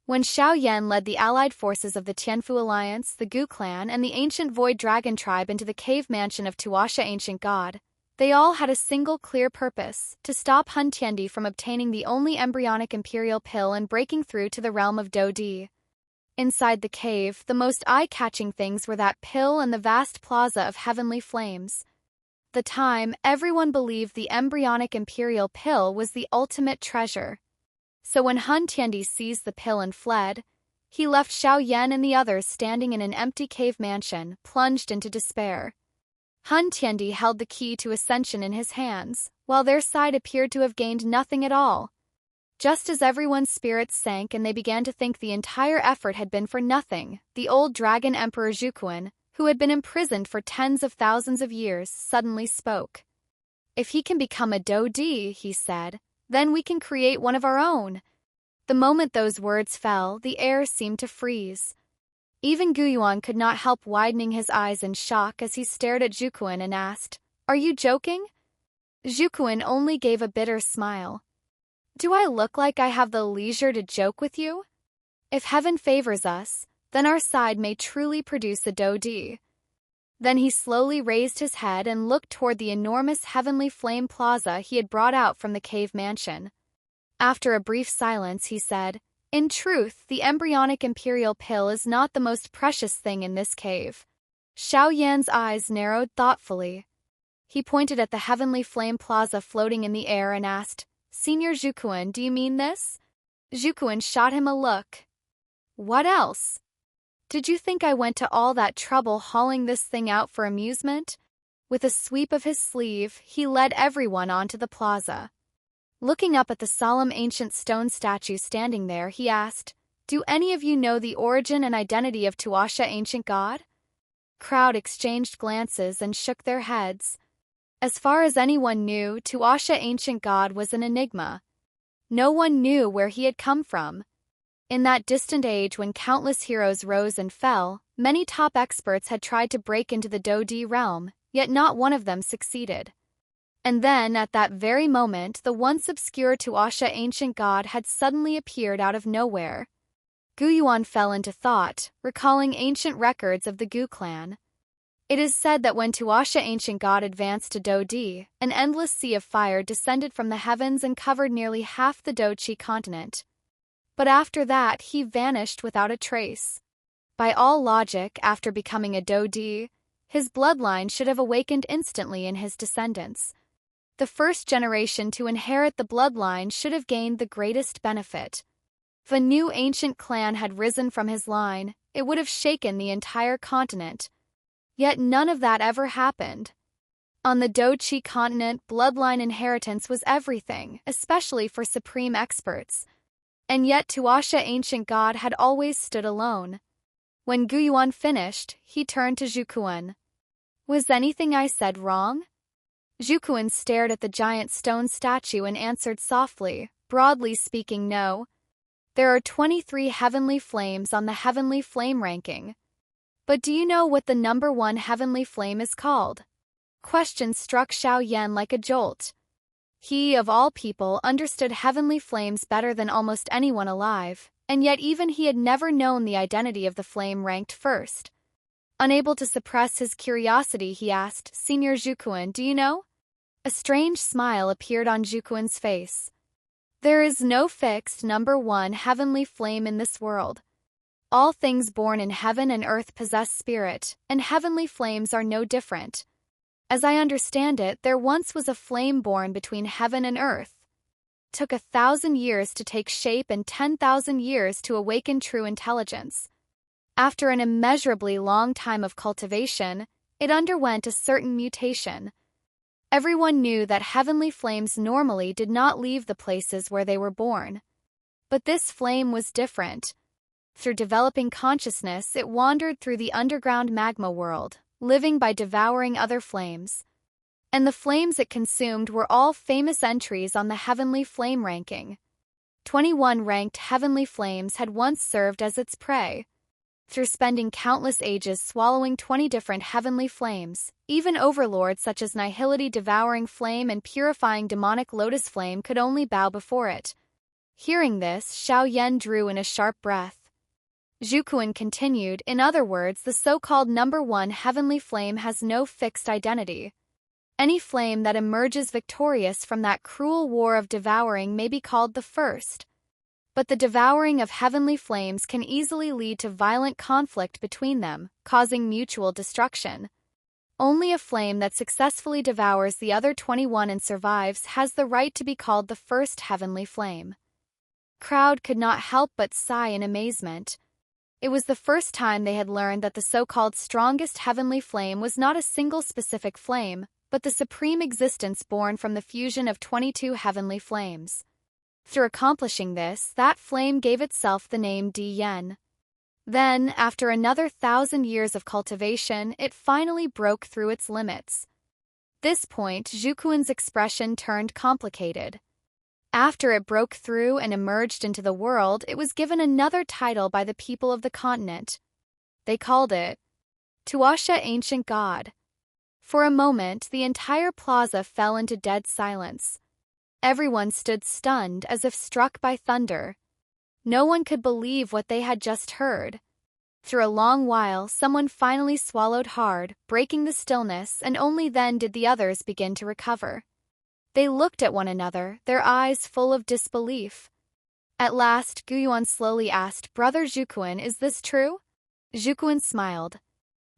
When Xiao Yan led the allied forces of the Tianfu Alliance, the Gu clan, and the ancient Void Dragon tribe into the cave mansion of Tuoshe Ancient God, they all had a single clear purpose: to stop Hun Tiandi from obtaining the only embryonic Imperial Pill and breaking through to the realm of Dodi. Inside the cave, the most eye-catching things were that pill and the vast plaza of heavenly flames. At the time, everyone believed the embryonic Imperial Pill was the ultimate treasure. So when Hun Tiandi seized the pill and fled, he left Xiao Yan and the others standing in an empty cave mansion, plunged into despair. Hun Tiandi held the key to ascension in his hands, while their side appeared to have gained nothing at all. Just as everyone's spirits sank and they began to think the entire effort had been for nothing, the old Dragon Emperor Zhukun, who had been imprisoned for tens of thousands of years, suddenly spoke. "If he can become a Dodi," he said, "then we can create one of our own." The moment those words fell, the air seemed to freeze. Even Guyuan could not help widening his eyes in shock as he stared at Zhukun and asked, "Are you joking?" Zhukun only gave a bitter smile. "Do I look like I have the leisure to joke with you? If heaven favors us, then our side may truly produce a Dodi." Then he slowly raised his head and looked toward the enormous heavenly flame plaza he had brought out from the cave mansion. After a brief silence, he said, "In truth, the embryonic Imperial Pill is not the most precious thing in this cave." Xiao Yan's eyes narrowed thoughtfully. He pointed at the heavenly flame plaza floating in the air and asked, "Senior Zhukun, do you mean this?" Zhukun shot him a look. "What else? Did you think I went to all that trouble hauling this thing out for amusement?" With a sweep of his sleeve, he led everyone onto the plaza. Looking up at the solemn ancient stone statue standing there, he asked, "Do any of you know the origin and identity of Tuoshe Ancient God?" Crowd exchanged glances and shook their heads. As far as anyone knew, Tuoshe Ancient God was an enigma. No one knew where he had come from. In that distant age when countless heroes rose and fell, many top experts had tried to break into the Dodi realm, yet not one of them succeeded. And then, at that very moment, the once obscure Tuoshe Ancient God had suddenly appeared out of nowhere. Guyuan fell into thought, recalling ancient records of the Gu clan. It is said that when Tuoshe Ancient God advanced to Dodi, an endless sea of fire descended from the heavens and covered nearly half the Dochi continent. But after that, he vanished without a trace. By all logic, after becoming a Dodi, his bloodline should have awakened instantly in his descendants. The first generation to inherit the bloodline should have gained the greatest benefit. If a new ancient clan had risen from his line, it would have shaken the entire continent. Yet none of that ever happened. On the Dochi continent, bloodline inheritance was everything, especially for supreme experts. And yet Tuoshe Ancient God had always stood alone. When Guyuan finished, he turned to Zhukun. "Was anything I said wrong?" Zhukun stared at the giant stone statue and answered softly, "Broadly speaking, no. There are 23 heavenly flames on the heavenly flame ranking. But do you know what the number 1 heavenly flame is called?" Question struck Xiao Yan like a jolt. He, of all people, understood heavenly flames better than almost anyone alive, and yet even he had never known the identity of the flame ranked first. Unable to suppress his curiosity, he asked, "Senior Zhukun, do you know?" A strange smile appeared on Zhukun's face. "There is no fixed number 1 heavenly flame in this world. All things born in heaven and earth possess spirit, and heavenly flames are no different. As I understand it, there once was a flame born between heaven and earth. It took 1,000 years to take shape and 10,000 years to awaken true intelligence. After an immeasurably long time of cultivation, it underwent a certain mutation. Everyone knew that heavenly flames normally did not leave the places where they were born. But this flame was different. Through developing consciousness, it wandered through the underground magma world, living by devouring other flames. And the flames it consumed were all famous entries on the heavenly flame ranking. 21 ranked heavenly flames had once served as its prey. Through spending countless ages swallowing 20 different heavenly flames, even overlords such as Nihility Devouring Flame and Purifying Demonic Lotus Flame could only bow before it. Hearing this, Xiao Yan drew in a sharp breath. Zhukun continued, in other words, the so-called number one heavenly flame has no fixed identity. Any flame that emerges victorious from that cruel war of devouring may be called the first. But the devouring of heavenly flames can easily lead to violent conflict between them, causing mutual destruction. Only a flame that successfully devours the other 21 and survives has the right to be called the first heavenly flame. Crowd could not help but sigh in amazement. It was the first time they had learned that the so-called strongest heavenly flame was not a single specific flame, but the supreme existence born from the fusion of 22 heavenly flames. Through accomplishing this, that flame gave itself the name Diyan. Then, after another 1,000 years of cultivation, it finally broke through its limits. This point, Zhukun's expression turned complicated. After it broke through and emerged into the world, it was given another title by the people of the continent. They called it Tuoshe Ancient God. For a moment, the entire plaza fell into dead silence. Everyone stood stunned as if struck by thunder. No one could believe what they had just heard. Through a long while, someone finally swallowed hard, breaking the stillness, and only then did the others begin to recover. They looked at one another, their eyes full of disbelief. At last, Guyuan slowly asked, "Brother Zhukun, is this true?" Zhukun smiled.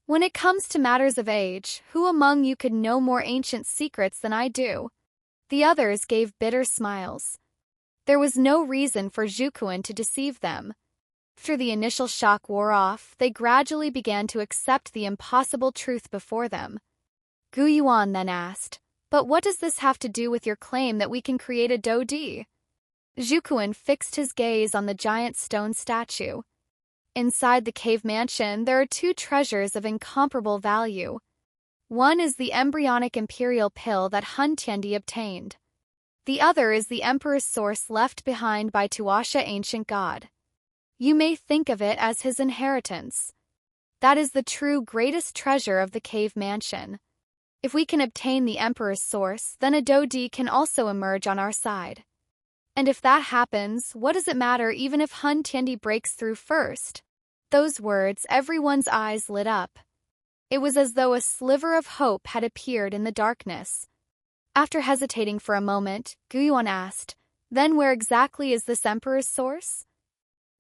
"When it comes to matters of age, who among you could know more ancient secrets than I do?" The others gave bitter smiles. There was no reason for Zhukun to deceive them. After the initial shock wore off, they gradually began to accept the impossible truth before them. Guyuan then asked, "But what does this have to do with your claim that we can create a Dodi?" Zhukun fixed his gaze on the giant stone statue. Inside the cave mansion, there are two treasures of incomparable value. One is the embryonic Imperial Pill that Hun Tiandi obtained. The other is the Emperor's source left behind by Tuoshe Ancient God. You may think of it as his inheritance. That is the true greatest treasure of the cave mansion. If we can obtain the Emperor's source, then a Dodi can also emerge on our side. And if that happens, what does it matter even if Hun Tiandi breaks through first? Those words, everyone's eyes lit up. It was as though a sliver of hope had appeared in the darkness. After hesitating for a moment, Guyuan asked, "Then where exactly is this Emperor's source?"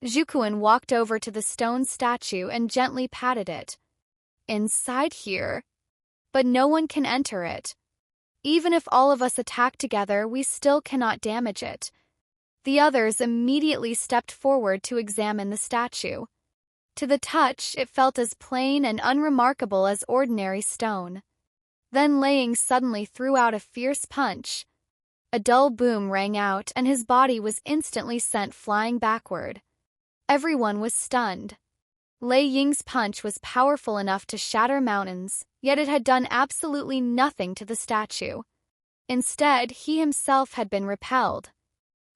Zhukun walked over to the stone statue and gently patted it. "Inside here. But no one can enter it. Even if all of us attack together, we still cannot damage it." The others immediately stepped forward to examine the statue. To the touch, it felt as plain and unremarkable as ordinary stone. Then Laying suddenly threw out a fierce punch. A dull boom rang out, and his body was instantly sent flying backward. Everyone was stunned. Lei Ying's punch was powerful enough to shatter mountains, yet it had done absolutely nothing to the statue. Instead, he himself had been repelled.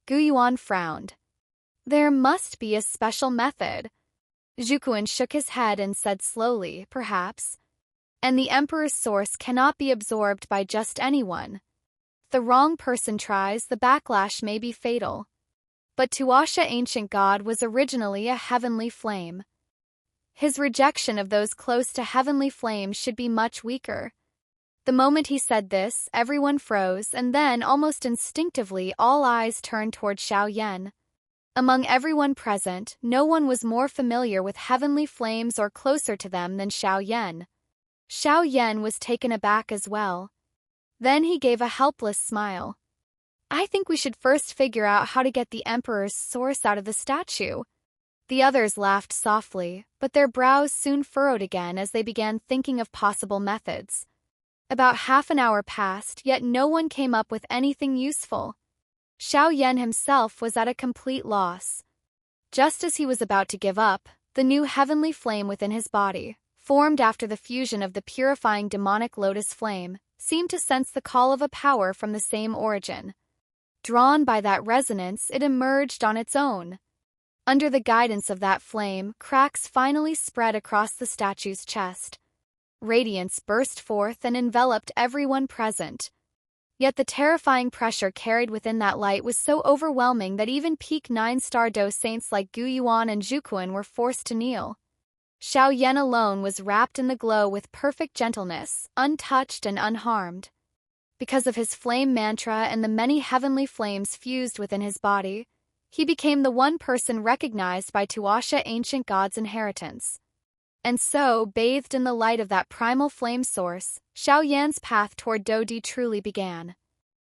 Guyuan frowned. "There must be a special method." Zhukun shook his head and said slowly, "Perhaps. And the Emperor's source cannot be absorbed by just anyone. If the wrong person tries, the backlash may be fatal. But Tuoshe Ancient God was originally a heavenly flame. His rejection of those close to heavenly flames should be much weaker." The moment he said this, everyone froze, and then, almost instinctively, all eyes turned toward Xiao Yan. Among everyone present, no one was more familiar with heavenly flames or closer to them than Xiao Yan. Xiao Yan was taken aback as well. Then he gave a helpless smile. "I think we should first figure out how to get the Emperor's source out of the statue." The others laughed softly, but their brows soon furrowed again as they began thinking of possible methods. About half an hour passed, yet no one came up with anything useful. Xiao Yan himself was at a complete loss. Just as he was about to give up, the new heavenly flame within his body, formed after the fusion of the purifying demonic lotus flame, seemed to sense the call of a power from the same origin. Drawn by that resonance, it emerged on its own. Under the guidance of that flame, cracks finally spread across the statue's chest. Radiance burst forth and enveloped everyone present. Yet the terrifying pressure carried within that light was so overwhelming that even peak 9-star Do saints like Gu Yuan and Zhukun were forced to kneel. Xiao Yan alone was wrapped in the glow with perfect gentleness, untouched and unharmed. Because of his flame mantra and the many heavenly flames fused within his body, he became the one person recognized by Tuoshe Ancient God's inheritance. And so, bathed in the light of that primal flame source, Xiao Yan's path toward Dodi truly began.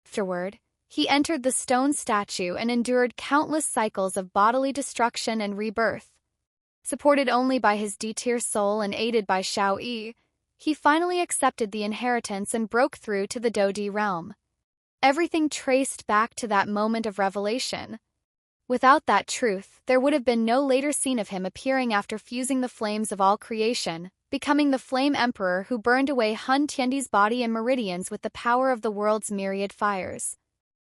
Afterward, he entered the stone statue and endured countless cycles of bodily destruction and rebirth. Supported only by his D-tier soul and aided by Xiao Yi, he finally accepted the inheritance and broke through to the Dodi realm. Everything traced back to that moment of revelation. Without that truth, there would have been no later scene of him appearing after fusing the flames of all creation, becoming the Flame Emperor who burned away Hun Tiandi's body and meridians with the power of the world's myriad fires.